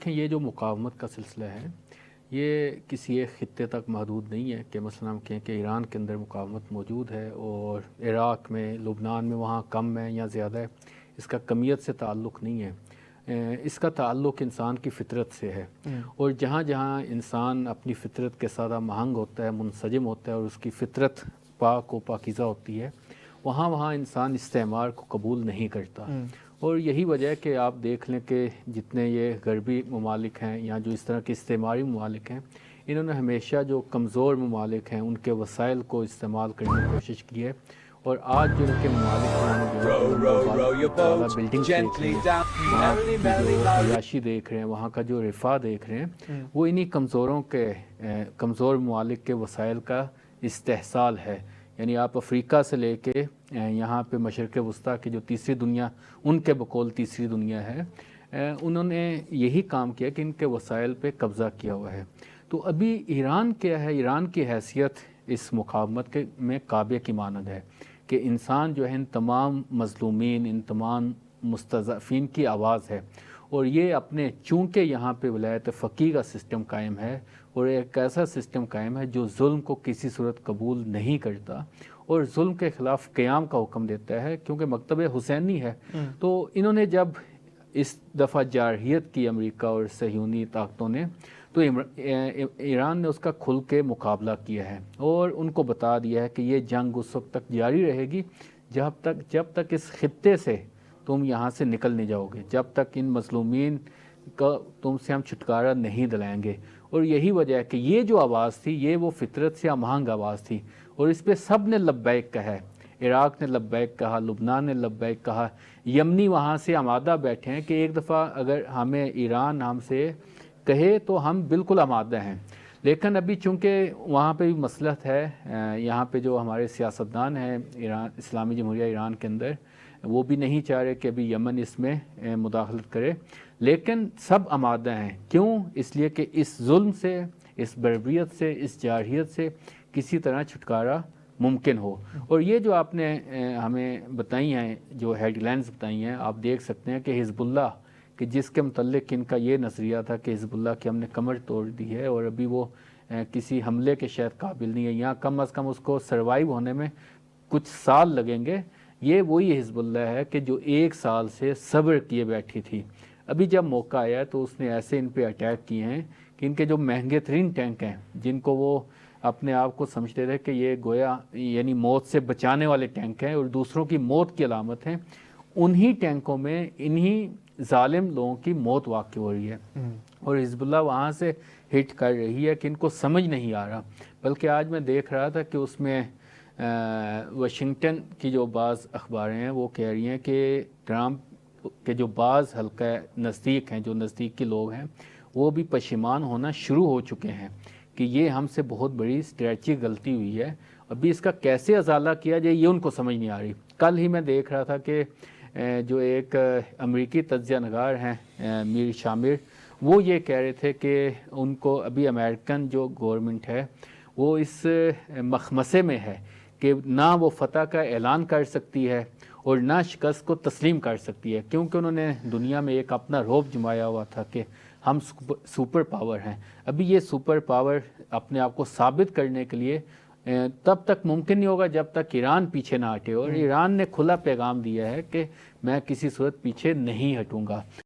دیکھیں یہ جو مقاومت کا سلسلہ ہے یہ کسی ایک خطے تک محدود نہیں ہے کہ مثلا ہم کہیں کہ ایران کے اندر مقاومت موجود ہے اور عراق میں لبنان میں وہاں کم ہے یا زیادہ ہے. اس کا کمیت سے تعلق نہیں ہے. اس کا تعلق انسان کی فطرت سے ہے. اور جہاں جہاں انسان اپنی فطرت کے ساتھ مہنگ ہوتا ہے، منسجم ہوتا ہے اور اس کی فطرت پاک و پاکیزہ ہوتی ہے، وہاں وہاں انسان استعمار کو قبول نہیں کرتا. اور یہی وجہ ہے کہ آپ دیکھ لیں کہ جتنے یہ غربی ممالک ہیں یا جو اس طرح کے استعماری ممالک ہیں، انہوں نے ہمیشہ جو کمزور ممالک ہیں ان کے وسائل کو استعمال کرنے کی کوشش کی ہے. اور آج جو ان کے ممالک ہیں بلڈنگز دیکھ رہے ہیں، وہاں کی جو عیاشی دیکھ رہے ہیں، وہاں کا جو رفاہ دیکھ رہے ہیں، وہ انہی کمزور ممالک کے وسائل کا استحصال ہے. یعنی آپ افریقہ سے لے کے یہاں پہ مشرق وسطیٰ کی جو تیسری دنیا، ان کے بقول تیسری دنیا ہے، انہوں نے یہی کام کیا کہ ان کے وسائل پہ قبضہ کیا ہوا ہے. تو ابھی ایران کیا ہے، ایران کی حیثیت اس مقاومت میں کعبے کی مانند ہے کہ انسان جو ہے ان تمام مظلومین، ان تمام مستضعفین کی آواز ہے. اور یہ اپنے چونکہ یہاں پہ ولایت فقیہ کا سسٹم قائم ہے اور ایک ایسا سسٹم قائم ہے جو ظلم کو کسی صورت قبول نہیں کرتا اور ظلم کے خلاف قیام کا حکم دیتا ہے، کیونکہ مکتب حسینی ہے. تو انہوں نے جب اس دفعہ جارحیت کی امریکہ اور صہیونی طاقتوں نے، تو ایران نے اس کا کھل کے مقابلہ کیا ہے اور ان کو بتا دیا ہے کہ یہ جنگ اس وقت تک جاری رہے گی جب تک اس خطے سے تم یہاں سے نکل نہیں جاؤ گے، جب تک ان مظلومین کا تم سے ہم چھٹکارا نہیں دلائیں گے. اور یہی وجہ ہے کہ یہ جو آواز تھی یہ وہ فطرت سے آہنگ آواز تھی اور اس پہ سب نے لبیک کہا ہے. عراق نے لبیک کہا، لبنان نے لبیک کہا، یمنی وہاں سے آمادہ بیٹھے ہیں کہ ایک دفعہ اگر ہمیں ایران ہم سے کہے تو ہم بالکل آمادہ ہیں. لیکن ابھی چونکہ وہاں پہ بھی مصلحت ہے، یہاں پہ جو ہمارے سیاستدان ہیں ایران، اسلامی جمہوریہ ایران کے اندر، وہ بھی نہیں چاہ رہے کہ ابھی یمن اس میں مداخلت کرے. لیکن سب آمادہ ہیں. کیوں؟ اس لیے کہ اس ظلم سے، اس بربریت سے، اس جارحیت سے کسی طرح چھٹکارا ممکن ہو. اور یہ جو آپ نے ہمیں بتائی ہیں، جو ہیڈ لائنز بتائی ہیں، آپ دیکھ سکتے ہیں کہ حزب اللہ، کہ جس کے متعلق ان کا یہ نظریہ تھا کہ حزب اللہ کی ہم نے کمر توڑ دی ہے اور ابھی وہ کسی حملے کے شاید قابل نہیں ہے، یا کم از کم اس کو سروائیو ہونے میں کچھ سال لگیں گے. یہ وہی حزب اللہ ہے کہ جو 1 سال سے صبر کیے بیٹھی تھی. ابھی جب موقع آیا ہے تو اس نے ایسے ان پہ اٹیک کیے ہیں کہ ان کے جو مہنگے ترین ٹینک ہیں، جن کو وہ اپنے آپ کو سمجھتے تھے کہ یہ گویا یعنی موت سے بچانے والے ٹینک ہیں اور دوسروں کی موت کی علامت ہیں، انہی ٹینکوں میں انہی ظالم لوگوں کی موت واقع ہو رہی ہے. اور حزب اللہ وہاں سے ہٹ کر رہی ہے کہ ان کو سمجھ نہیں آ رہا. بلکہ آج میں دیکھ رہا تھا کہ اس میں واشنگٹن کی جو بعض اخباریں ہیں وہ کہہ رہی ہیں کہ ٹرمپ کے جو بعض حلقہ نزدیک ہیں، جو نزدیک کے لوگ ہیں، وہ بھی پشیمان ہونا شروع ہو چکے ہیں کہ یہ ہم سے بہت بڑی اسٹریٹجک غلطی ہوئی ہے. ابھی اس کا کیسے ازالہ کیا جائے یہ ان کو سمجھ نہیں آ رہی. کل ہی میں دیکھ رہا تھا کہ جو ایک امریکی تجزیہ نگار ہیں میر شامر، وہ یہ کہہ رہے تھے کہ ان کو ابھی امریکن جو گورنمنٹ ہے وہ اس مخمصے میں ہے کہ نہ وہ فتح کا اعلان کر سکتی ہے اور نہ شکست کو تسلیم کر سکتی ہے، کیونکہ انہوں نے دنیا میں ایک اپنا رعب جمایا ہوا تھا کہ ہم سپر پاور ہیں. ابھی یہ سپر پاور اپنے آپ کو ثابت کرنے کے لیے تب تک ممکن نہیں ہوگا جب تک ایران پیچھے نہ ہٹے. اور ایران نے کھلا پیغام دیا ہے کہ میں کسی صورت پیچھے نہیں ہٹوں گا.